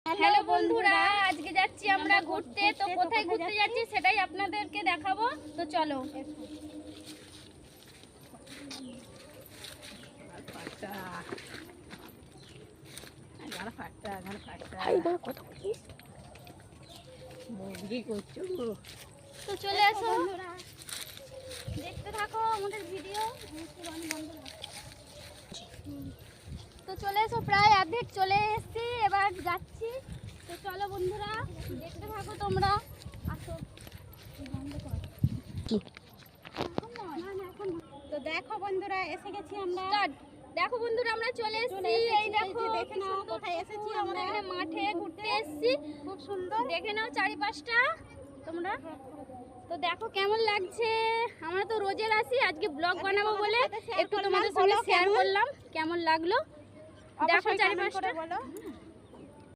Hello বন্ধুরা, আজকে যাচ্ছি আমরা ঘুরতে। তো কোথায় ঘুরতে যাচ্ছি সেটাই আপনাদেরকে দেখাবো। তো চলো। তো চলে আসো, দেখতে থাকো আমাদের ভিডিও। তো চলে এসো, প্রায় অর্ধেক চলে এসেছি, এবার যাচ্ছি। তো চলো বন্ধুরা, দেখতে থাকো তোমরা। আসো। তো দেখো বন্ধুরা, এসে গেছি আমরা। দেখো বন্ধুরা, আমরা চলে এসেছি। এই দেখো, দেখে নাও কোথায় এসেছি আমরা এখানে মাঠে ঘুরতে এসেছি। খুব সুন্দর, দেখে নাও চারিপাশটা তোমরা। তো দেখো কেমন লাগছে। আমরা তো রোজের আসি, আজকে ব্লগ বানাবো বলে একটু তোমাদের সঙ্গে শেয়ার করলাম। কেমন লাগলো দেখো চারিপাশটা। বলো।